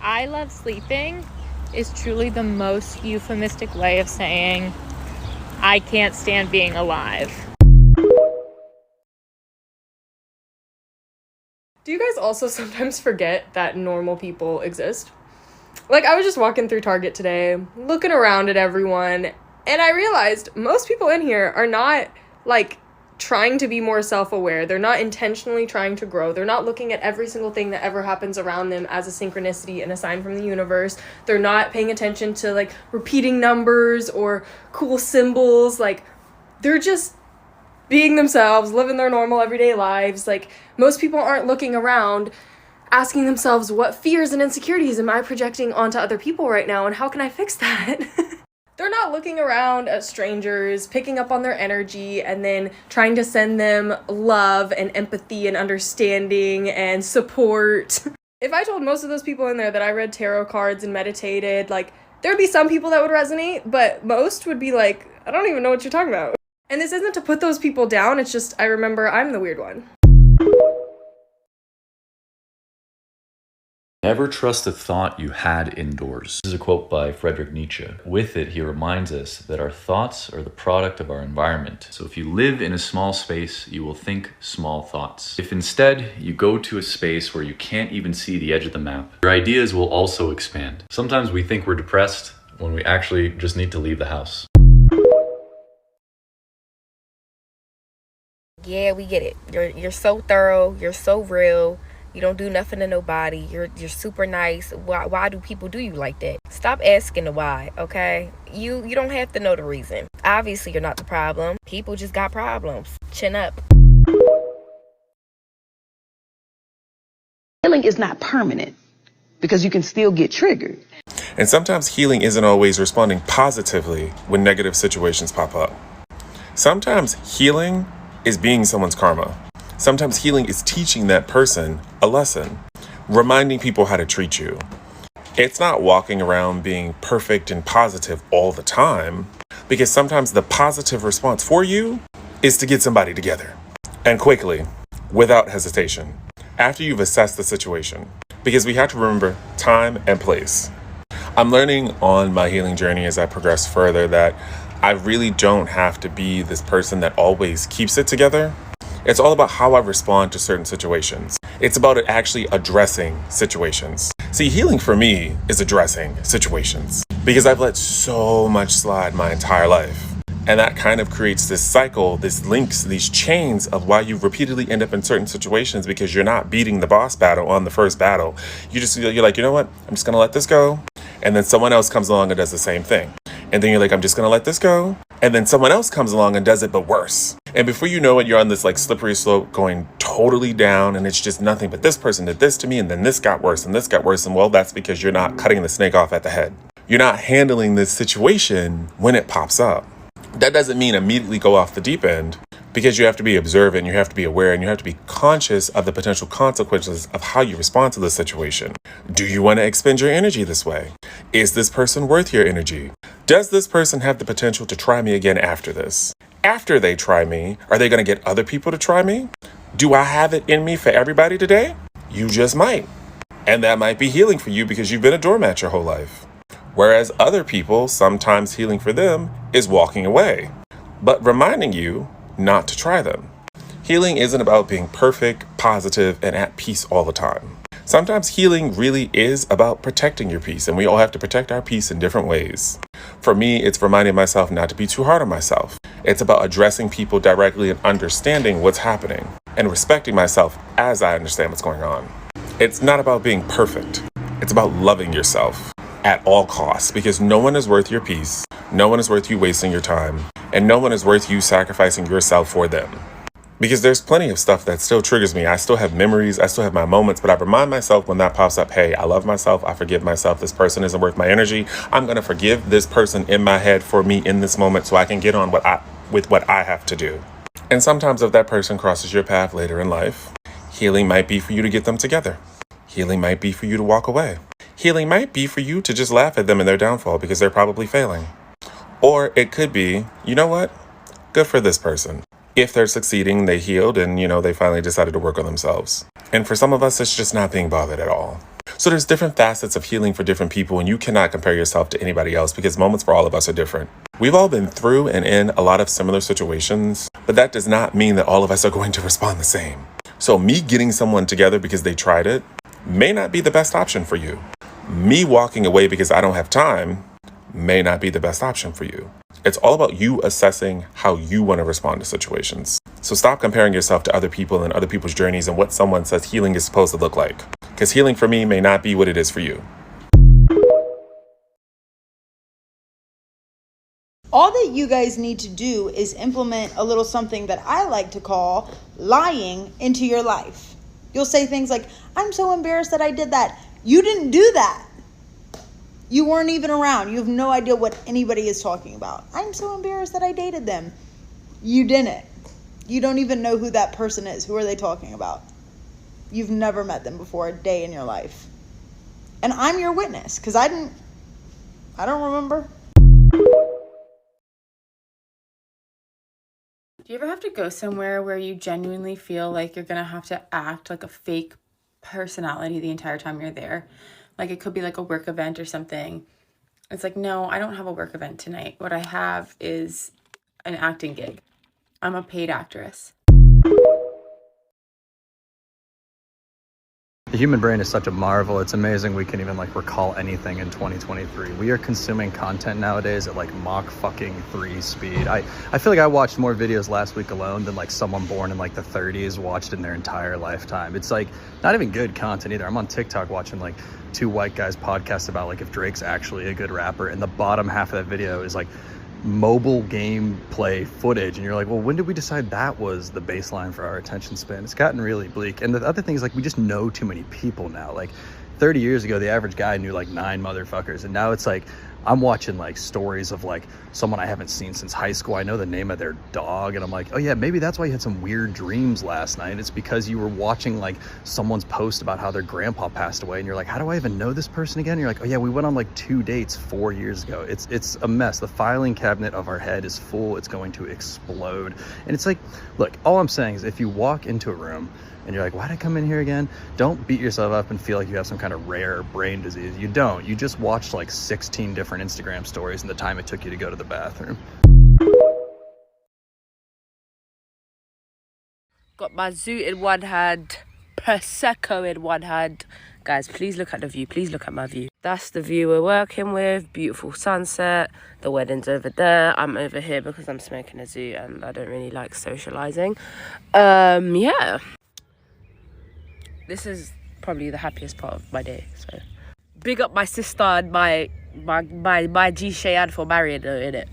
I love sleeping is truly the most euphemistic way of saying I can't stand being alive. Do you guys also sometimes forget that normal people exist? Like, I was just walking through Target today, looking around at everyone, and I realized most people in here are not, like, trying to be more self-aware. They're not intentionally trying to grow. They're not looking at every single thing that ever happens around them as a synchronicity and a sign from the universe. They're not paying attention to, like, repeating numbers or cool symbols. Like, they're just being themselves, living their normal everyday lives. Like, most people aren't looking around asking themselves, what fears and insecurities am I projecting onto other people right now, and how can I fix that? They're not looking around at strangers, picking up on their energy, and then trying to send them love and empathy and understanding and support. If I told most of those people in there that I read tarot cards and meditated, like, there'd be some people that would resonate, but most would be like, I don't even know what you're talking about. And this isn't to put those people down, it's just I remember I'm the weird one. Never trust a thought you had indoors. This is a quote by Friedrich Nietzsche. With it, he reminds us that our thoughts are the product of our environment. So if you live in a small space, you will think small thoughts. If instead you go to a space where you can't even see the edge of the map, your ideas will also expand. Sometimes we think we're depressed when we actually just need to leave the house. Yeah, we get it. You're so thorough. You're so real. You don't do nothing to nobody. You're super nice. Why do people do you like that? Stop asking the why, okay? You don't have to know the reason. Obviously, you're not the problem. People just got problems. Chin up. Healing is not permanent because you can still get triggered. And sometimes healing isn't always responding positively when negative situations pop up. Sometimes healing is being someone's karma. Sometimes healing is teaching that person a lesson, reminding people how to treat you. It's not walking around being perfect and positive all the time, because sometimes the positive response for you is to get somebody together, and quickly, without hesitation, after you've assessed the situation, because we have to remember time and place. I'm learning on my healing journey as I progress further that I really don't have to be this person that always keeps it together. It's all about how I respond to certain situations. It's about actually addressing situations. See, healing for me is addressing situations because I've let so much slide my entire life. And that kind of creates this cycle, this links, these chains of why you repeatedly end up in certain situations because you're not beating the boss battle on the first battle. You're like, you know what? I'm just going to let this go. And then someone else comes along and does the same thing. And then you're like, I'm just going to let this go. And then someone else comes along and does it, but worse. And before you know it, you're on this like slippery slope going totally down. And it's just nothing but this person did this to me. And then this got worse and this got worse. And well, that's because you're not cutting the snake off at the head. You're not handling this situation when it pops up. That doesn't mean immediately go off the deep end, because you have to be observant, you have to be aware, and you have to be conscious of the potential consequences of how you respond to the situation. Do you want to expend your energy this way? Is this person worth your energy? Does this person have the potential to try me again after this? After they try me, are they going to get other people to try me? Do I have it in me for everybody today? You just might. And that might be healing for you because you've been a doormat your whole life. Whereas other people, sometimes healing for them is walking away, but reminding you not to try them. Healing isn't about being perfect, positive, and at peace all the time. Sometimes healing really is about protecting your peace, and we all have to protect our peace in different ways. For me, it's reminding myself not to be too hard on myself. It's about addressing people directly and understanding what's happening and respecting myself as I understand what's going on. It's not about being perfect. It's about loving yourself at all costs, because no one is worth your peace, no one is worth you wasting your time, and no one is worth you sacrificing yourself for them. Because there's plenty of stuff that still triggers me. I still have memories, I still have my moments, but I remind myself when that pops up, hey, I love myself, I forgive myself, this person isn't worth my energy. I'm gonna forgive this person in my head for me in this moment so I can get on with what I have to do. And sometimes if that person crosses your path later in life, healing might be for you to get them together. Healing might be for you to walk away. Healing might be for you to just laugh at them in their downfall because they're probably failing. Or it could be, you know what? Good for this person. If they're succeeding, they healed and, they finally decided to work on themselves. And for some of us, it's just not being bothered at all. So there's different facets of healing for different people, and you cannot compare yourself to anybody else because moments for all of us are different. We've all been through and in a lot of similar situations, but that does not mean that all of us are going to respond the same. So me getting someone together because they tried it may not be the best option for you. Me walking away because I don't have time may not be the best option for you. It's all about you assessing how you want to respond to situations. So stop comparing yourself to other people and other people's journeys and what someone says healing is supposed to look like. Because healing for me may not be what it is for you. All that you guys need to do is implement a little something that I like to call lying into your life. You'll say things like, I'm so embarrassed that I did that. You didn't do that. You weren't even around. You have no idea what anybody is talking about. I'm so embarrassed that I dated them. You didn't. You don't even know who that person is. Who are they talking about? You've never met them before a day in your life. And I'm your witness, because I don't remember. Do you ever have to go somewhere where you genuinely feel like you're gonna have to act like a fake personality the entire time you're there? Like it could be like a work event or something. It's like, no, I don't have a work event tonight. What I have is an acting gig. I'm a paid actress. The human brain is such a marvel. It's amazing we can even like recall anything in 2023. We are consuming content nowadays at like Mach fucking 3 speed. I feel like I watched more videos last week alone than like someone born in like the 30s watched in their entire lifetime. It's like not even good content either. I'm on TikTok watching like 2 white guys podcast about like if Drake's actually a good rapper, and the bottom half of that video is like mobile gameplay footage, and you're like, well, when did we decide that was the baseline for our attention span? It's gotten really bleak. And the other thing is like we just know too many people now. Like 30 years ago the average guy knew like 9 motherfuckers, and now it's like I'm watching like stories of like someone I haven't seen since high school. I know the name of their dog, and I'm like, oh yeah, maybe that's why you had some weird dreams last night. It's because you were watching like someone's post about how their grandpa passed away, and you're like, how do I even know this person again? And you're like, oh yeah, we went on like 2 dates 4 years ago. It's a mess. The filing cabinet of our head is full. It's going to explode. And it's like, look, all I'm saying is if you walk into a room and you're like, why'd I come in here again? Don't beat yourself up and feel like you have some kind of rare brain disease. You don't. You just watched like 16 different Instagram stories in the time it took you to go to the bathroom. Got my Zoot in one hand, Prosecco in one hand. Guys, please look at the view. Please look at my view. That's the view we're working with. Beautiful sunset. The wedding's over there. I'm over here because I'm smoking a Zoot and I don't really like socializing. Yeah. This is probably the happiest part of my day. So big up my sister and my G Cheyenne for marrying her, innit?